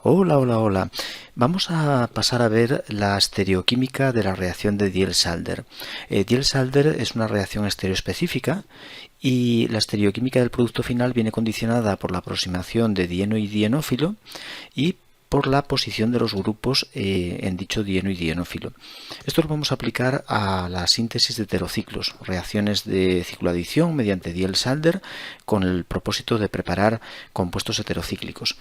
Hola, hola, hola. Vamos a pasar a ver la estereoquímica de la reacción de Diels-Alder. Diels-Alder es una reacción estereoespecífica y la estereoquímica del producto final viene condicionada por la aproximación de dieno y dienófilo y por la posición de los grupos en dicho dieno y dienófilo. Esto lo vamos a aplicar a la síntesis de heterociclos, reacciones de cicloadición mediante Diels-Alder con el propósito de preparar compuestos heterocíclicos.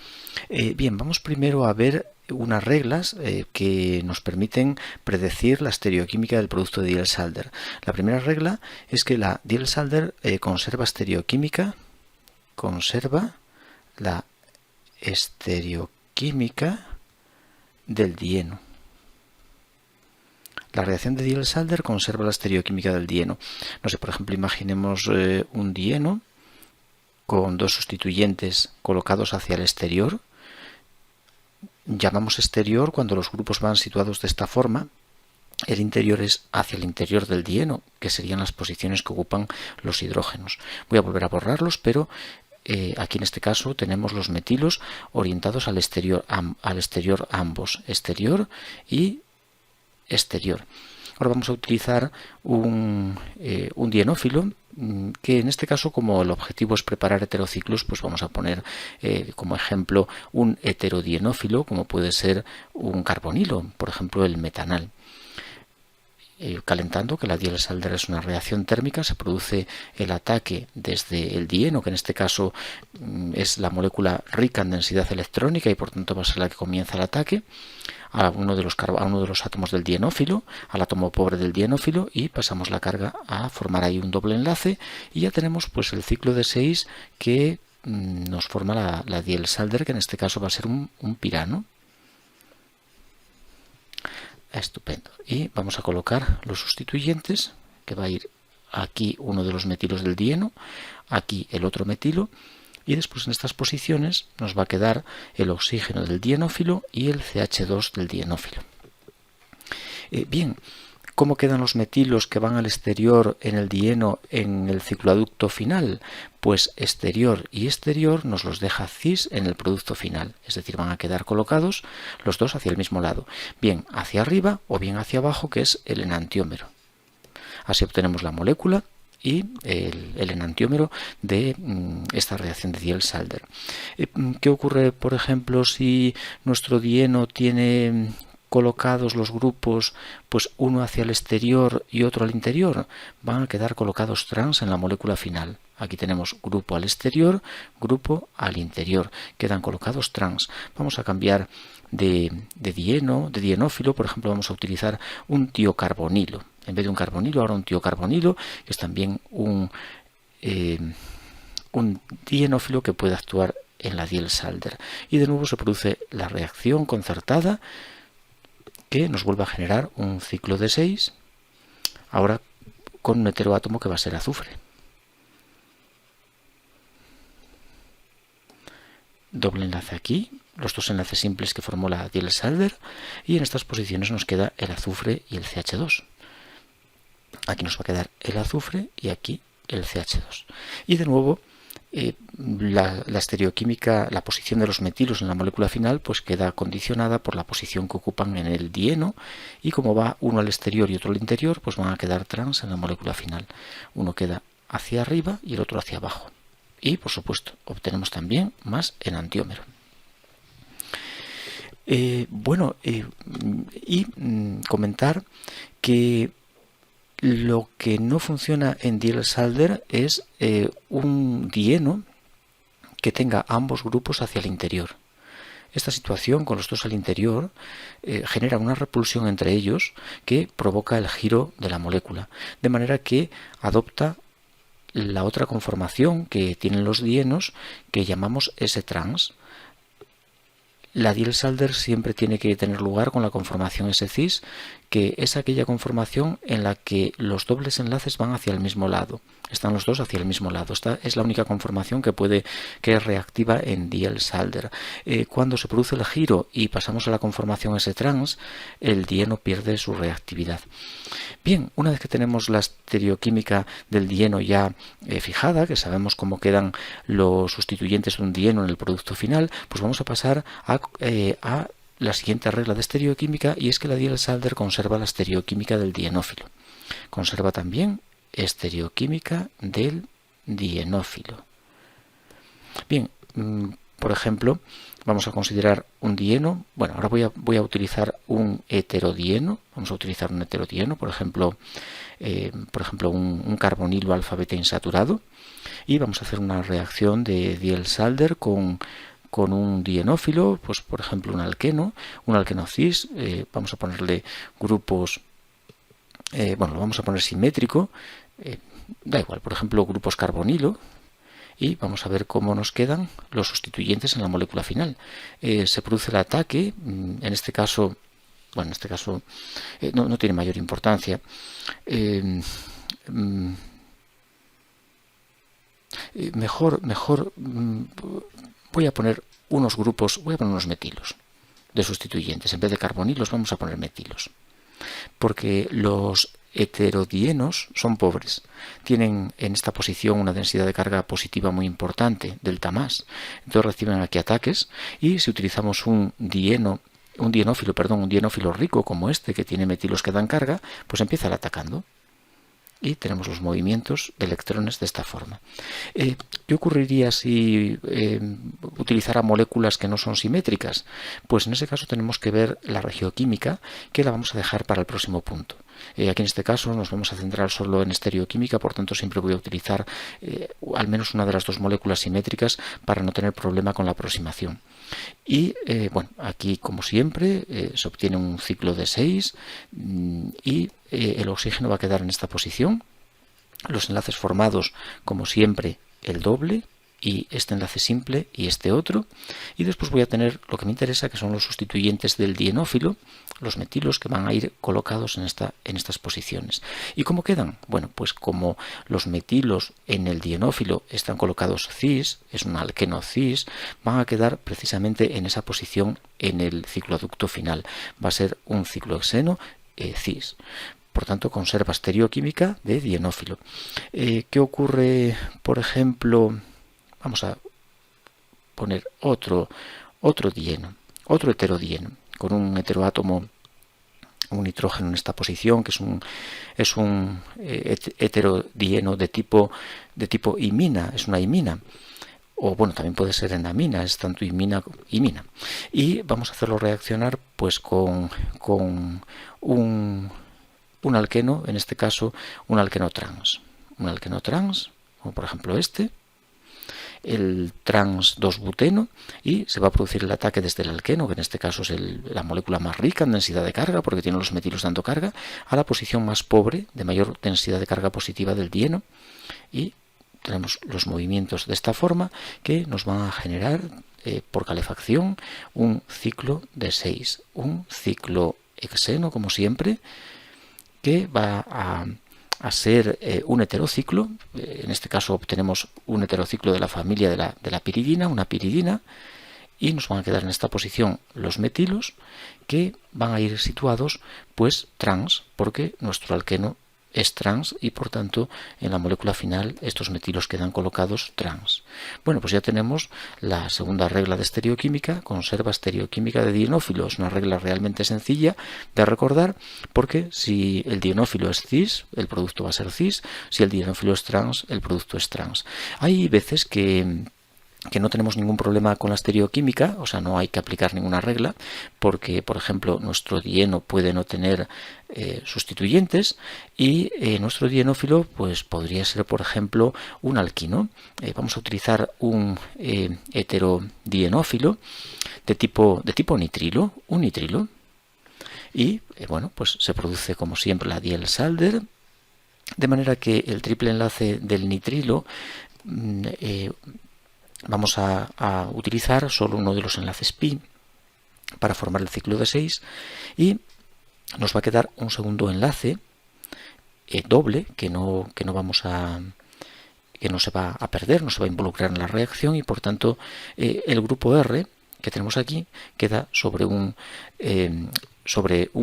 Bien, vamos primero a ver unas reglas que nos permiten predecir la estereoquímica del producto de Diels-Alder. La primera regla es que la Diels-Alder conserva la estereoquímica del dieno. La reacción de Diels-Alder conserva la estereoquímica del dieno. No sé, por ejemplo, imaginemos un dieno con dos sustituyentes colocados hacia el exterior. Llamamos exterior cuando los grupos van situados de esta forma. El interior es hacia el interior del dieno, que serían las posiciones que ocupan los hidrógenos. Voy a volver a borrarlos, pero aquí en este caso tenemos los metilos orientados al exterior ambos, exterior y exterior. Ahora vamos a utilizar un dienófilo que en este caso, como el objetivo es preparar heterociclos, pues vamos a poner como ejemplo un heterodienófilo, como puede ser un carbonilo, por ejemplo el metanal. Calentando, que la Diels-Alder es una reacción térmica, se produce el ataque desde el dieno, que en este caso es la molécula rica en densidad electrónica y por tanto va a ser la que comienza el ataque, a uno de los átomos del dienófilo, al átomo pobre del dienófilo, y pasamos la carga a formar ahí un doble enlace y ya tenemos pues el ciclo de 6 que nos forma la Diels-Alder, que en este caso va a ser un pirano. Estupendo. Y vamos a colocar los sustituyentes, que va a ir aquí uno de los metilos del dieno, aquí el otro metilo, y después en estas posiciones nos va a quedar el oxígeno del dienófilo y el CH2 del dienófilo. Bien, ¿cómo quedan los metilos que van al exterior en el dieno en el cicloaducto final? Pues exterior y exterior nos los deja cis en el producto final, es decir, van a quedar colocados los dos hacia el mismo lado, bien hacia arriba o bien hacia abajo, que es el enantiómero. Así obtenemos la molécula y el enantiómero de esta reacción de Diels-Alder. ¿Qué ocurre, por ejemplo, si nuestro dieno tiene colocados los grupos, pues uno hacia el exterior y otro al interior? Van a quedar colocados trans en la molécula final. Aquí tenemos grupo al exterior, grupo al interior. Quedan colocados trans. Vamos a cambiar de dienófilo, por ejemplo, vamos a utilizar un tiocarbonilo. En vez de un carbonilo, ahora un tiocarbonilo, que es también un dienófilo que puede actuar en la Diels-Alder. Y de nuevo se produce la reacción concertada, que nos vuelve a generar un ciclo de 6, ahora con un heteroátomo que va a ser azufre. Doble enlace aquí, los dos enlaces simples que formó la Diels-Alder, y en estas posiciones nos queda el azufre y el CH2. Aquí nos va a quedar el azufre y aquí el CH2. Y de nuevo, la estereoquímica, la posición de los metilos en la molécula final, pues queda condicionada por la posición que ocupan en el dieno, y como va uno al exterior y otro al interior, pues van a quedar trans en la molécula final. Uno queda hacia arriba y el otro hacia abajo. Y, por supuesto, obtenemos también más enantiómero. Comentar que lo que no funciona en Diels-Alder es un dieno que tenga ambos grupos hacia el interior. Esta situación con los dos al interior genera una repulsión entre ellos que provoca el giro de la molécula, de manera que adopta la otra conformación que tienen los dienos, que llamamos S-trans. La Diels-Alder siempre tiene que tener lugar con la conformación S-cis, que es aquella conformación en la que los dobles enlaces van hacia el mismo lado. Están los dos hacia el mismo lado. Esta es la única conformación que es reactiva en Diels-Alder. Cuando se produce el giro y pasamos a la conformación S-trans, el dieno pierde su reactividad. Bien, una vez que tenemos la estereoquímica del dieno ya fijada, que sabemos cómo quedan los sustituyentes de un dieno en el producto final, pues vamos a pasar a la siguiente regla de estereoquímica, y es que la Diels-Alder conserva la estereoquímica del dienófilo. Conserva también estereoquímica del dienófilo. Bien, por ejemplo, vamos a considerar un dieno. Bueno, ahora voy a utilizar un heterodieno. Vamos a utilizar un heterodieno, por ejemplo, un carbonilo alfa-beta insaturado. Y vamos a hacer una reacción de Diels-Alder con un dienófilo, pues por ejemplo un alqueno cis. Vamos a ponerle grupos, lo vamos a poner simétrico, da igual, por ejemplo grupos carbonilo, y vamos a ver cómo nos quedan los sustituyentes en la molécula final. Se produce el ataque, en este caso no tiene mayor importancia. Mejor voy a poner unos metilos de sustituyentes. En vez de carbonilos vamos a poner metilos, porque los heterodienos son pobres, tienen en esta posición una densidad de carga positiva muy importante, delta más, entonces reciben aquí ataques, y si utilizamos un dienófilo rico como este, que tiene metilos que dan carga, pues empieza el atacando. Y tenemos los movimientos de electrones de esta forma. ¿Qué ocurriría si utilizara moléculas que no son simétricas? Pues en ese caso tenemos que ver la regioquímica, que la vamos a dejar para el próximo punto. Aquí en este caso nos vamos a centrar solo en estereoquímica, por tanto siempre voy a utilizar al menos una de las dos moléculas simétricas para no tener problema con la aproximación. Y aquí como siempre se obtiene un ciclo de 6 y el oxígeno va a quedar en esta posición. Los enlaces formados, como siempre, el doble, y este enlace simple y este otro, y después voy a tener lo que me interesa, que son los sustituyentes del dienófilo, los metilos, que van a ir colocados en estas posiciones. ¿Y cómo quedan? Bueno, pues como los metilos en el dienófilo están colocados cis, es un alqueno cis, van a quedar precisamente en esa posición en el cicloaducto final. Va a ser un ciclohexeno cis. Por tanto, conserva estereoquímica de dienófilo. ¿Qué ocurre, por ejemplo? Vamos a poner otro dieno, otro heterodieno, con un heteroátomo, un nitrógeno en esta posición, que es un heterodieno de tipo imina, es una imina. O bueno, también puede ser enamina, es tanto imina. Y vamos a hacerlo reaccionar pues con un alqueno, en este caso un alqueno trans. Un alqueno trans, como por ejemplo el trans 2-buteno, y se va a producir el ataque desde el alqueno, que en este caso es la molécula más rica en densidad de carga, porque tiene los metilos dando carga, a la posición más pobre, de mayor densidad de carga positiva del dieno, y tenemos los movimientos de esta forma que nos van a generar por calefacción un ciclo de 6, un ciclo hexeno, como siempre, que va a ser un heterociclo. En este caso obtenemos un heterociclo de la familia de la piridina, una piridina, y nos van a quedar en esta posición los metilos, que van a ir situados pues trans, porque nuestro alqueno es trans y por tanto en la molécula final estos metilos quedan colocados trans. Bueno, pues ya tenemos la segunda regla de estereoquímica, conserva estereoquímica de dienófilo. Es una regla realmente sencilla de recordar, porque si el dienófilo es cis, el producto va a ser cis; si el dienófilo es trans, el producto es trans. Hay veces que no tenemos ningún problema con la estereoquímica, o sea, no hay que aplicar ninguna regla, porque, por ejemplo, nuestro dieno puede no tener sustituyentes, y nuestro dienófilo pues podría ser, por ejemplo, un alquino. Vamos a utilizar un heterodienófilo de tipo nitrilo, un nitrilo, y pues se produce como siempre la Diels-Alder, de manera que el triple enlace del nitrilo vamos a utilizar solo uno de los enlaces pi para formar el ciclo de 6, y nos va a quedar un segundo enlace doble que no vamos a que no se va a perder, no se va a involucrar en la reacción, y por tanto el grupo R que tenemos aquí queda sobre un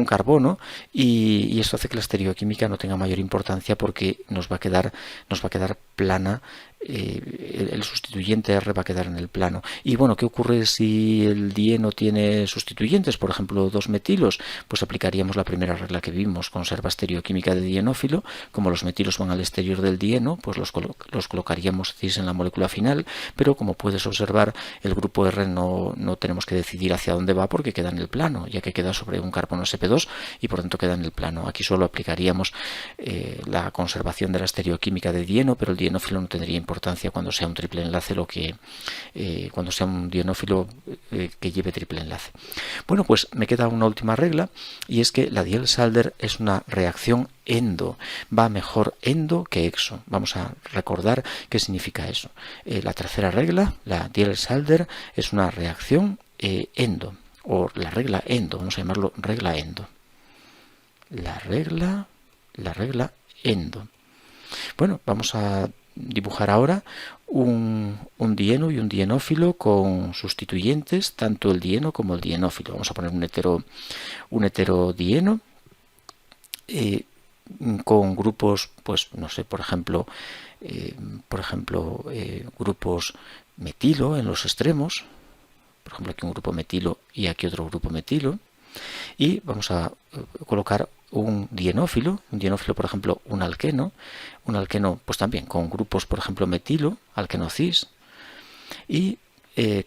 carbono, y esto hace que la estereoquímica no tenga mayor importancia porque nos va a quedar plana. El sustituyente R va a quedar en el plano. Y bueno, ¿qué ocurre si el dieno tiene sustituyentes? Por ejemplo, 2 metilos. Pues aplicaríamos la primera regla que vimos: conserva estereoquímica de dienófilo. Como los metilos van al exterior del dieno, pues los colocaríamos cis en la molécula final, pero como puedes observar, el grupo R no tenemos que decidir hacia dónde va porque queda en el plano, ya que queda sobre un carbono sp2 y por tanto queda en el plano. Aquí solo aplicaríamos la conservación de la estereoquímica de dieno, pero el dienófilo no tendría importancia cuando sea un triple enlace, cuando sea un dienófilo que lleve triple enlace. Bueno, pues me queda una última regla, y es que la Diels-Alder es una reacción endo, va mejor endo que exo. Vamos a recordar qué significa eso. La tercera regla, la Diels-Alder, es una reacción endo, o la regla endo, vamos a llamarlo regla endo. La regla endo. Bueno, vamos a dibujar ahora un dieno y un dienófilo con sustituyentes, tanto el dieno como el dienófilo. Vamos a poner un heterodieno con grupos, pues no sé, por ejemplo, grupos metilo en los extremos. Por ejemplo, aquí un grupo metilo y aquí otro grupo metilo. Y vamos a colocar un dienófilo, por ejemplo un alqueno pues también con grupos, por ejemplo metilo, alqueno cis, y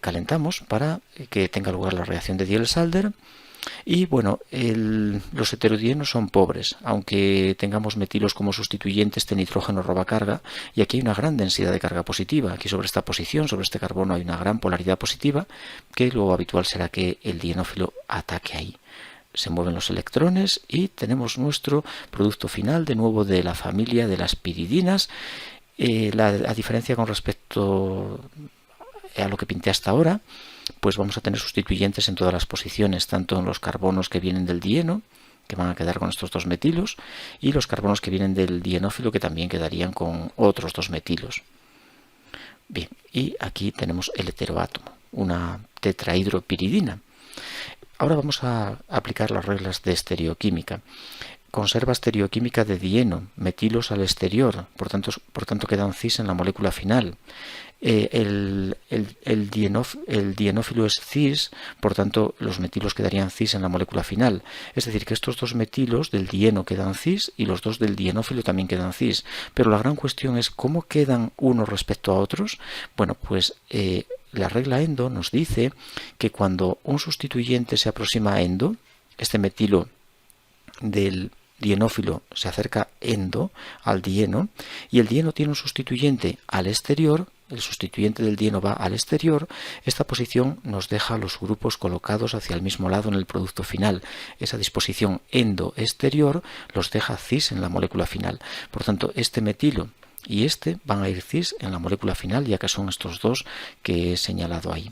calentamos para que tenga lugar la reacción de Diels-Alder. Y bueno, los heterodienos son pobres, aunque tengamos metilos como sustituyentes, este nitrógeno roba carga, y aquí hay una gran densidad de carga positiva. Aquí sobre esta posición, sobre este carbono, hay una gran polaridad positiva, que lo habitual será que el dienófilo ataque ahí. Se mueven los electrones y tenemos nuestro producto final, de nuevo de la familia de las piridinas. La diferencia con respecto a lo que pinté hasta ahora, pues vamos a tener sustituyentes en todas las posiciones, tanto en los carbonos que vienen del dieno, que van a quedar con estos 2 metilos, y los carbonos que vienen del dienófilo, que también quedarían con otros 2 metilos. Bien, y aquí tenemos el heteroátomo, una tetrahidropiridina. Ahora vamos a aplicar las reglas de estereoquímica. Conserva estereoquímica de dieno, metilos al exterior, por tanto quedan cis en la molécula final. El dienófilo es cis, por tanto los metilos quedarían cis en la molécula final. Es decir, que estos 2 metilos del dieno quedan cis y los 2 del dienófilo también quedan cis. Pero la gran cuestión es cómo quedan unos respecto a otros. Bueno, pues la regla endo nos dice que cuando un sustituyente se aproxima a endo, este metilo del dienófilo se acerca endo al dieno, y el dieno tiene un sustituyente al exterior, el sustituyente del dieno va al exterior, esta posición nos deja los grupos colocados hacia el mismo lado en el producto final. Esa disposición endo-exterior los deja cis en la molécula final. Por tanto, este metilo y este van a ir cis en la molécula final, ya que son estos 2 que he señalado ahí.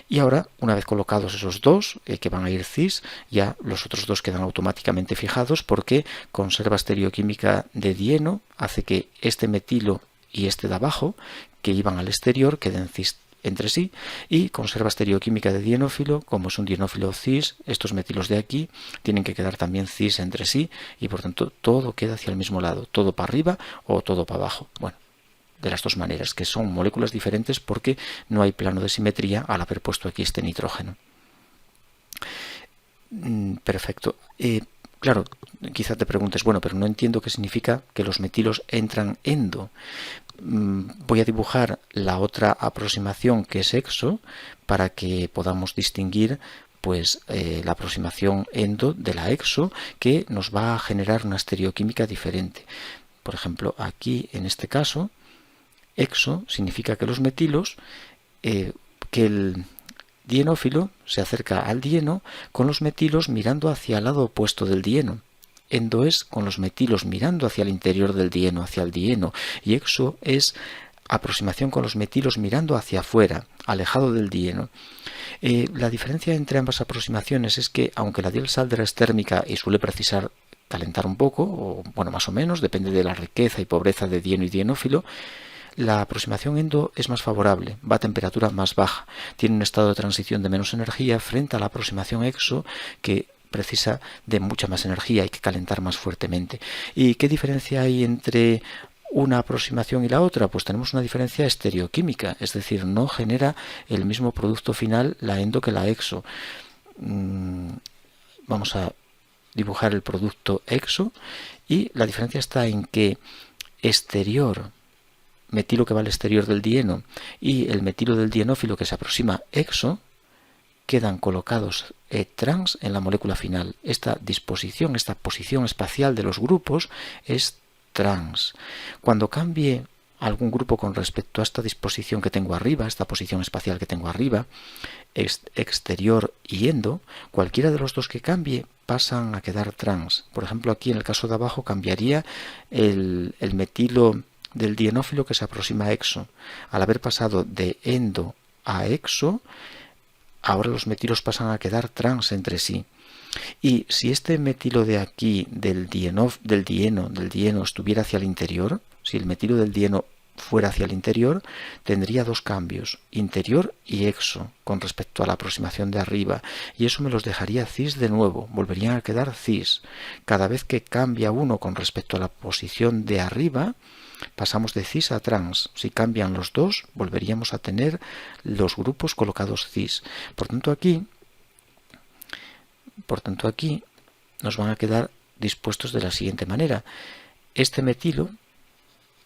Y ahora, una vez colocados esos 2 que van a ir cis, ya los otros 2 quedan automáticamente fijados, porque conserva estereoquímica de dieno, hace que este metilo y este de abajo, que iban al exterior, queden cis entre sí, y conserva estereoquímica de dienófilo. Como es un dienófilo cis, estos metilos de aquí tienen que quedar también cis entre sí, y por tanto todo queda hacia el mismo lado, todo para arriba o todo para abajo. Bueno, de las 2 maneras, que son moléculas diferentes porque no hay plano de simetría al haber puesto aquí este nitrógeno. Perfecto. Claro, quizá te preguntes, bueno, pero no entiendo qué significa que los metilos entran endo. Voy a dibujar la otra aproximación, que es exo, para que podamos distinguir pues la aproximación endo de la exo, que nos va a generar una estereoquímica diferente. Por ejemplo, aquí en este caso, exo significa que los metilos, que el dienófilo se acerca al dieno con los metilos mirando hacia el lado opuesto del dieno. Endo es con los metilos mirando hacia el interior del dieno, hacia el dieno, y exo es aproximación con los metilos mirando hacia afuera, alejado del dieno. La diferencia entre ambas aproximaciones es que, aunque la Diels-Alder es térmica y suele precisar calentar un poco, o bueno, más o menos, depende de la riqueza y pobreza de dieno y dienófilo, la aproximación endo es más favorable, va a temperatura más baja, tiene un estado de transición de menos energía frente a la aproximación exo, que precisa de mucha más energía, hay que calentar más fuertemente. ¿Y qué diferencia hay entre una aproximación y la otra? Pues tenemos una diferencia estereoquímica, es decir, no genera el mismo producto final la endo que la exo. Vamos a dibujar el producto exo y la diferencia está en que exterior, metilo que va al exterior del dieno, y el metilo del dienófilo que se aproxima exo, quedan colocados trans en la molécula final. Esta disposición, esta posición espacial de los grupos es trans. Cuando cambie algún grupo con respecto a esta disposición que tengo arriba, esta posición espacial que tengo arriba, exterior y endo, cualquiera de los dos que cambie pasan a quedar trans. Por ejemplo, aquí en el caso de abajo cambiaría el metilo del dienófilo que se aproxima a exo. Al haber pasado de endo a exo, ahora los metilos pasan a quedar trans entre sí. Y si este metilo de aquí, del dieno, estuviera hacia el interior, si el metilo del dieno fuera hacia el interior, tendría dos cambios, interior y exo, con respecto a la aproximación de arriba, y eso me los dejaría cis de nuevo, volverían a quedar cis. Cada vez que cambia uno con respecto a la posición de arriba, pasamos de cis a trans. Si cambian los dos, volveríamos a tener los grupos colocados cis. Por tanto, aquí nos van a quedar dispuestos de la siguiente manera. Este metilo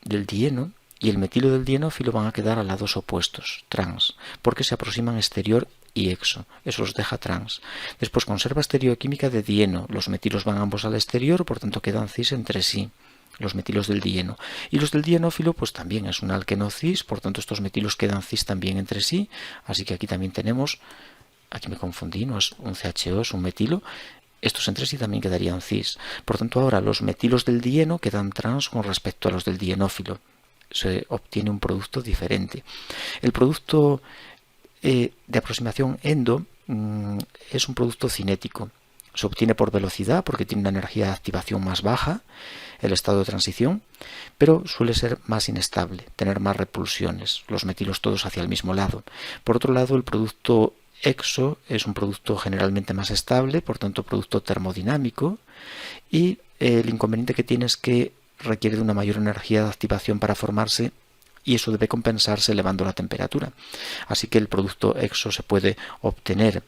del dieno y el metilo del dienófilo van a quedar a lados opuestos, trans, porque se aproximan exterior y exo. Eso los deja trans. Después conserva estereoquímica de dieno. Los metilos van ambos al exterior, por tanto quedan cis entre sí, los metilos del dieno. Y los del dienófilo pues también es un alqueno cis, por tanto estos metilos quedan cis también entre sí. Así que aquí también tenemos, aquí me confundí, no es un CHO, es un metilo. Estos entre sí también quedarían cis. Por tanto ahora los metilos del dieno quedan trans con respecto a los del dienófilo. Se obtiene un producto diferente. El producto de aproximación endo es un producto cinético. Se obtiene por velocidad porque tiene una energía de activación más baja, el estado de transición, pero suele ser más inestable, tener más repulsiones, los metilos todos hacia el mismo lado. Por otro lado, el producto exo es un producto generalmente más estable, por tanto producto termodinámico, y el inconveniente que tiene es que requiere de una mayor energía de activación para formarse, y eso debe compensarse elevando la temperatura. Así que el producto exo se puede obtener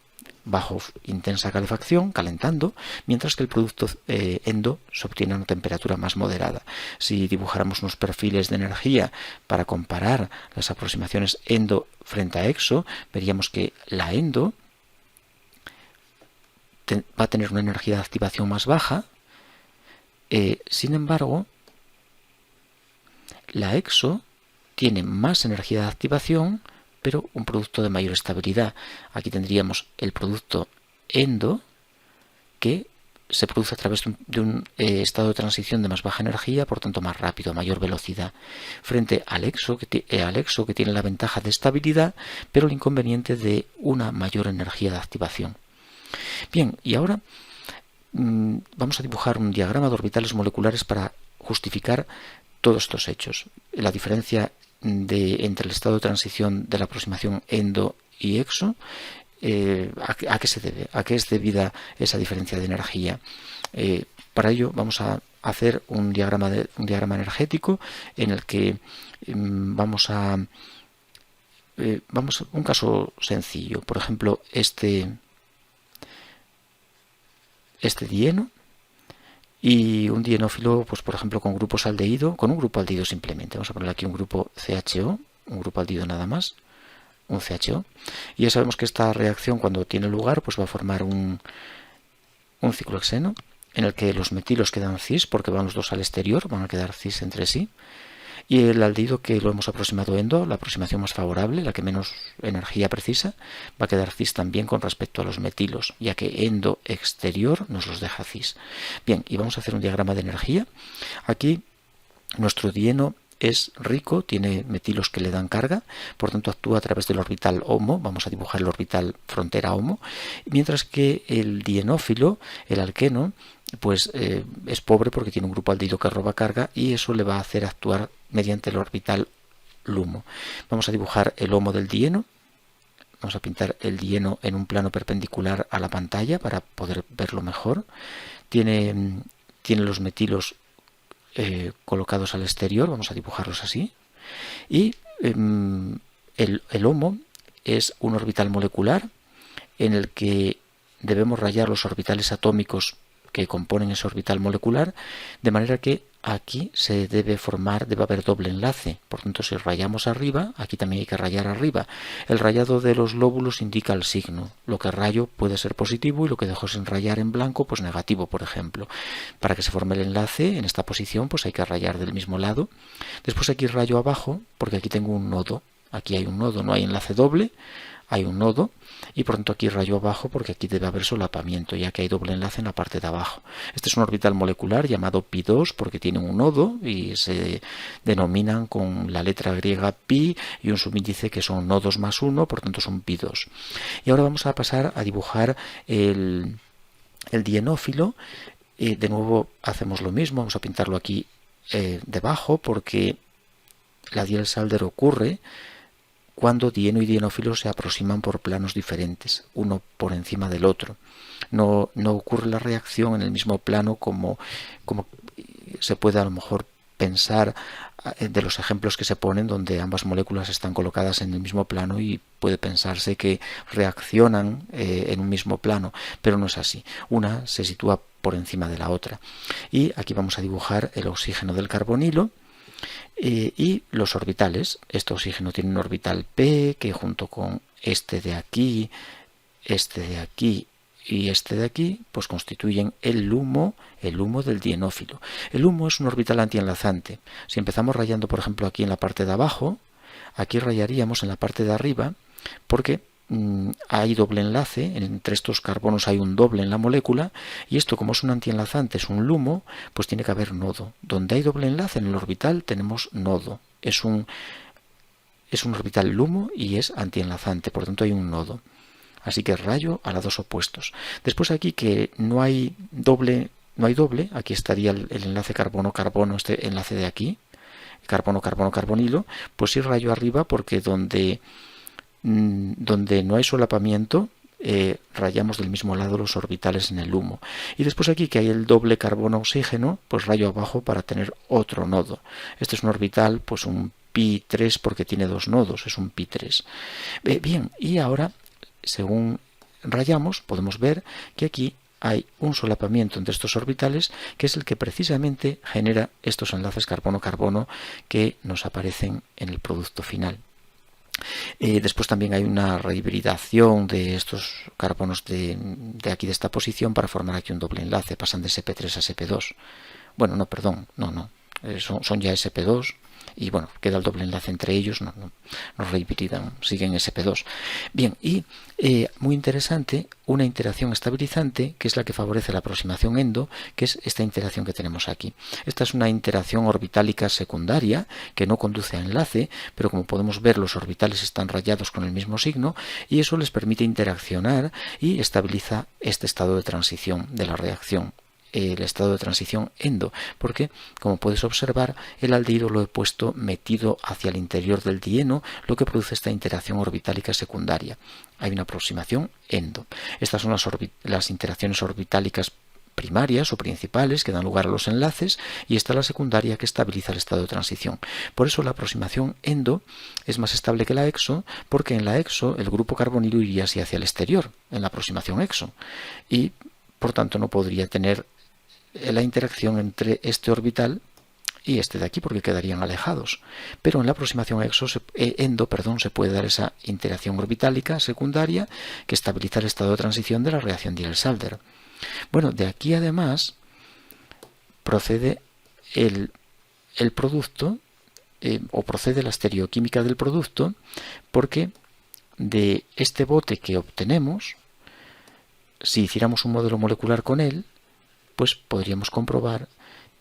bajo intensa calefacción, calentando, mientras que el producto endo se obtiene a una temperatura más moderada. Si dibujáramos unos perfiles de energía para comparar las aproximaciones endo frente a exo, veríamos que la endo va a tener una energía de activación más baja, sin embargo, la exo tiene más energía de activación, pero un producto de mayor estabilidad. Aquí tendríamos el producto endo, que se produce a través de un estado de transición de más baja energía, por tanto más rápido, mayor velocidad, frente al exo que tiene la ventaja de estabilidad, pero el inconveniente de una mayor energía de activación. Bien, y ahora vamos a dibujar un diagrama de orbitales moleculares para justificar todos estos hechos. La diferencia entre el estado de transición de la aproximación endo y exo, ¿a qué se debe? ¿A qué es debida esa diferencia de energía? Para ello vamos a hacer un diagrama energético en el que vamos a un caso sencillo. Por ejemplo, este dieno y un dienófilo, pues por ejemplo con grupos aldehído, con un grupo aldehído simplemente. Vamos a poner aquí un grupo CHO, un grupo aldehído nada más, un CHO. Y ya sabemos que esta reacción, cuando tiene lugar, pues va a formar un ciclohexeno en el que los metilos quedan cis porque van los dos al exterior, van a quedar cis entre sí. Y el aldehído que lo hemos aproximado endo, la aproximación más favorable, la que menos energía precisa, va a quedar cis también con respecto a los metilos, ya que endo exterior nos los deja cis. Bien, y vamos a hacer un diagrama de energía. Aquí nuestro dieno es rico, tiene metilos que le dan carga, por tanto actúa a través del orbital HOMO, vamos a dibujar el orbital frontera HOMO, mientras que el dienófilo, el alqueno, pues es pobre porque tiene un grupo aldilo que roba carga y eso le va a hacer actuar mediante el orbital LUMO. Vamos a dibujar el HOMO del dieno. Vamos a pintar el dieno en un plano perpendicular a la pantalla para poder verlo mejor. Tiene los metilos colocados al exterior, vamos a dibujarlos así. Y el HOMO es un orbital molecular en el que debemos rayar los orbitales atómicos que componen ese orbital molecular, de manera que aquí debe haber doble enlace. Por tanto, si rayamos arriba, aquí también hay que rayar arriba. El rayado de los lóbulos indica el signo. Lo que rayo puede ser positivo y lo que dejo sin rayar en blanco, pues negativo, por ejemplo. Para que se forme el enlace en esta posición, pues hay que rayar del mismo lado. Después aquí rayo abajo, porque aquí tengo un nodo. Aquí hay un nodo, no hay enlace doble, hay un nodo, y por tanto aquí rayo abajo porque aquí debe haber solapamiento, ya que hay doble enlace en la parte de abajo. Este es un orbital molecular llamado pi2 porque tiene un nodo y se denominan con la letra griega pi y un subíndice que son nodos más 1, por tanto son pi2. Y ahora vamos a pasar a dibujar el dienófilo. De nuevo hacemos lo mismo, vamos a pintarlo aquí debajo porque la Diels-Alder ocurre cuando dieno y dienófilo se aproximan por planos diferentes, uno por encima del otro. No ocurre la reacción en el mismo plano como se puede a lo mejor pensar de los ejemplos que se ponen donde ambas moléculas están colocadas en el mismo plano y puede pensarse que reaccionan en un mismo plano, pero no es así. Una se sitúa por encima de la otra. Y aquí vamos a dibujar el oxígeno del carbonilo. Y los orbitales. Este oxígeno tiene un orbital P que junto con este de aquí y este de aquí, pues constituyen el LUMO del dienófilo. El LUMO es un orbital antienlazante. Si empezamos rayando, por ejemplo, aquí en la parte de abajo, aquí rayaríamos en la parte de arriba porque hay doble enlace, entre estos carbonos hay un doble en la molécula y esto como es un antienlazante, es un LUMO, pues tiene que haber nodo. Donde hay doble enlace en el orbital tenemos nodo. Es un orbital LUMO y es antienlazante, por lo tanto hay un nodo. Así que rayo a lados opuestos. Después aquí que no hay doble, aquí estaría el enlace carbono-carbono, este enlace de aquí, carbono-carbono-carbonilo, pues sí rayo arriba porque donde no hay solapamiento, rayamos del mismo lado los orbitales en el LUMO. Y después aquí que hay el doble carbono-oxígeno, pues rayo abajo para tener otro nodo. Este es un orbital, pues un pi3 porque tiene dos nodos, es un pi3. Bien, y ahora, según rayamos, podemos ver que aquí hay un solapamiento entre estos orbitales que es el que precisamente genera estos enlaces carbono-carbono que nos aparecen en el producto final. Después también hay una rehibridación de estos carbonos de aquí de esta posición para formar aquí un doble enlace, pasan de sp3 a sp2. Bueno, no, perdón, no. Son ya sp2 y bueno, queda el doble enlace entre ellos, no rehibridan, siguen sp2. Bien, y muy interesante, una interacción estabilizante que es la que favorece la aproximación endo, que es esta interacción que tenemos aquí. Esta es una interacción orbitálica secundaria que no conduce a enlace, pero como podemos ver los orbitales están rayados con el mismo signo y eso les permite interaccionar y estabiliza este estado de transición de la reacción, el estado de transición endo, porque como puedes observar el aldehído lo he puesto metido hacia el interior del dieno, lo que produce esta interacción orbitálica secundaria. Hay una aproximación endo. Estas son las interacciones orbitálicas primarias o principales que dan lugar a los enlaces y esta es la secundaria que estabiliza el estado de transición. Por eso la aproximación endo es más estable que la exo, porque en la exo el grupo carbonilo iría hacia el exterior, en la aproximación exo, y por tanto no podría tener la interacción entre este orbital y este de aquí porque quedarían alejados. Pero en la aproximación endo se puede dar esa interacción orbitálica secundaria que estabiliza el estado de transición de la reacción Diels-Alder. Bueno, de aquí además procede el producto o procede la estereoquímica del producto porque de este bote que obtenemos, si hiciéramos un modelo molecular con él, pues podríamos comprobar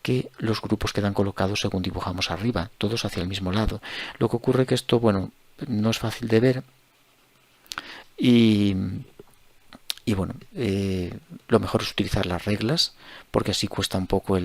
que los grupos quedan colocados según dibujamos arriba, todos hacia el mismo lado. Lo que ocurre que esto, bueno, no es fácil de ver y bueno, lo mejor es utilizar las reglas, porque así cuesta un poco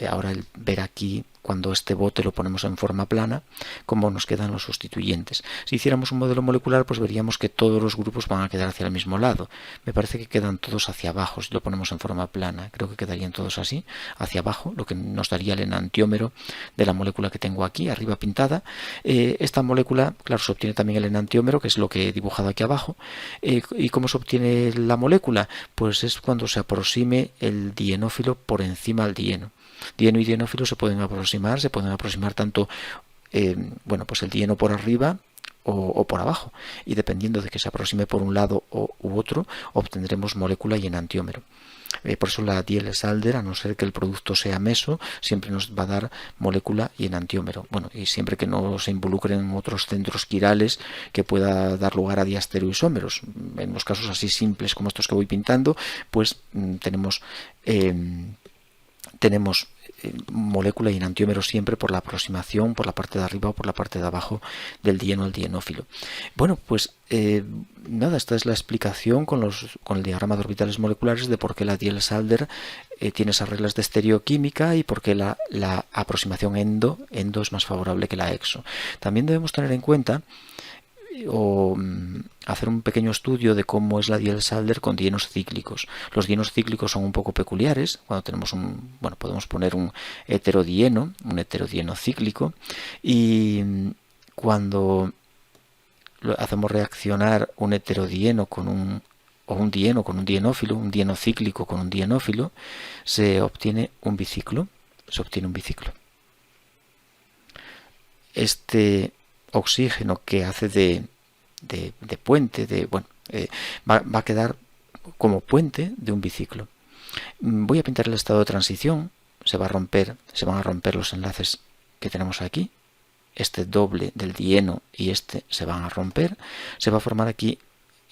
ahora el ver aquí, cuando este bote lo ponemos en forma plana, cómo nos quedan los sustituyentes. Si hiciéramos un modelo molecular, pues veríamos que todos los grupos van a quedar hacia el mismo lado. Me parece que quedan todos hacia abajo, si lo ponemos en forma plana. Creo que quedarían todos así, hacia abajo, lo que nos daría el enantiómero de la molécula que tengo aquí, arriba pintada. Esta molécula, claro, se obtiene también el enantiómero, que es lo que he dibujado aquí abajo. ¿Y cómo se obtiene la molécula? Pues es cuando se aproxime el dienófilo por encima del dieno. Dieno y dienófilo se pueden aproximar tanto, bueno, pues el dieno por arriba o por abajo, y dependiendo de que se aproxime por un lado u otro, obtendremos molécula y enantiómero. Por eso la Diels-Alder, a no ser que el producto sea meso, siempre nos va a dar molécula y enantiómero. Bueno, y siempre que no se involucren otros centros quirales que pueda dar lugar a diastereoisómeros. En los casos así simples como estos que voy pintando, pues tenemos molécula y enantiómero siempre por la aproximación por la parte de arriba o por la parte de abajo del dieno al dienófilo. Bueno, pues nada, esta es la explicación con el diagrama de orbitales moleculares de por qué la Diels-Alder tiene esas reglas de estereoquímica y por qué la aproximación endo es más favorable que la exo. También debemos tener en cuenta o hacer un pequeño estudio de cómo es la Diels-Alder con dienos cíclicos. Los dienos cíclicos son un poco peculiares. Cuando tenemos podemos poner un heterodieno cíclico, y cuando hacemos reaccionar un heterodieno con un dieno con un dienófilo, un dieno cíclico con un dienófilo, se obtiene un biciclo. Este oxígeno que hace de puente, va a quedar como puente de un biciclo. Voy a pintar el estado de transición. Se van a romper los enlaces que tenemos aquí. Este doble del dieno y este se van a romper. Se va a formar aquí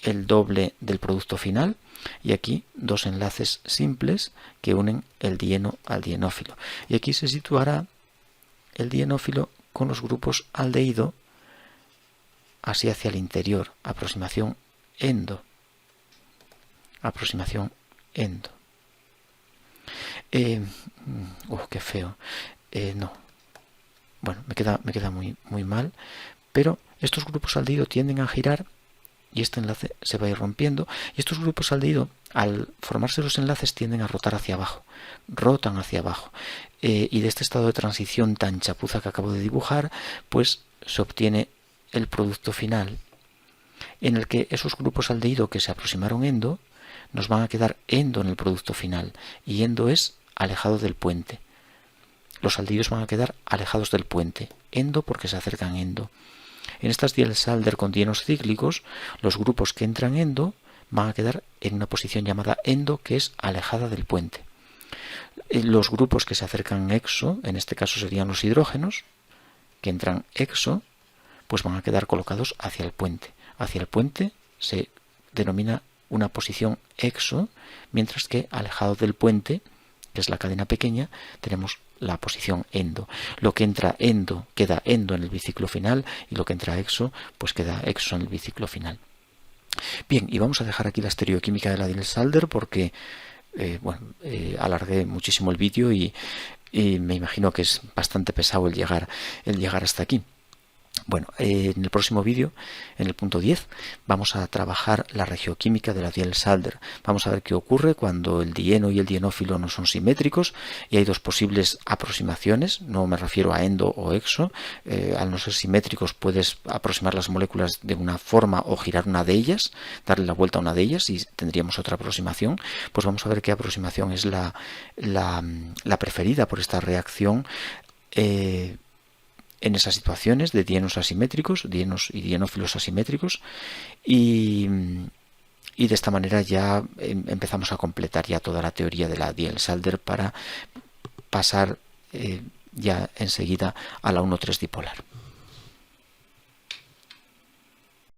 el doble del producto final y aquí dos enlaces simples que unen el dieno al dienófilo. Y aquí se situará el dienófilo con los grupos aldehído así hacia el interior, aproximación endo. Qué feo. No. Bueno, me queda muy mal, pero estos grupos aldehído tienden a girar y este enlace se va a ir rompiendo, y estos grupos aldehído, al formarse los enlaces, tienden a rotan hacia abajo, y de este estado de transición tan chapuza que acabo de dibujar, pues se obtiene el producto final, en el que esos grupos aldehído que se aproximaron endo nos van a quedar endo en el producto final, y endo es alejado del puente. Los aldehídos van a quedar alejados del puente, endo porque se acercan endo. En estas Diels-Alder con dienos cíclicos, los grupos que entran endo van a quedar en una posición llamada endo, que es alejada del puente. Los grupos que se acercan exo, en este caso serían los hidrógenos, que entran exo, pues van a quedar colocados hacia el puente. Hacia el puente se denomina una posición exo, mientras que alejado del puente, que es la cadena pequeña, tenemos la posición endo. Lo que entra endo queda endo en el biciclo final, y lo que entra exo pues queda exo en el biciclo final. Bien, y vamos a dejar aquí la estereoquímica de la Diels-Alder porque alargué muchísimo el vídeo y me imagino que es bastante pesado el llegar hasta aquí. Bueno, en el próximo vídeo, en el punto 10, vamos a trabajar la regioquímica de la Diels-Alder. Vamos a ver qué ocurre cuando el dieno y el dienófilo no son simétricos y hay dos posibles aproximaciones. No me refiero a endo o exo. Al no ser simétricos puedes aproximar las moléculas de una forma o girar una de ellas, darle la vuelta a una de ellas y tendríamos otra aproximación. Pues vamos a ver qué aproximación es la preferida por esta reacción en esas situaciones de dienos asimétricos, dienos y dienófilos asimétricos, y de esta manera ya empezamos a completar ya toda la teoría de la Diels-Alder para pasar ya enseguida a la 1,3 dipolar.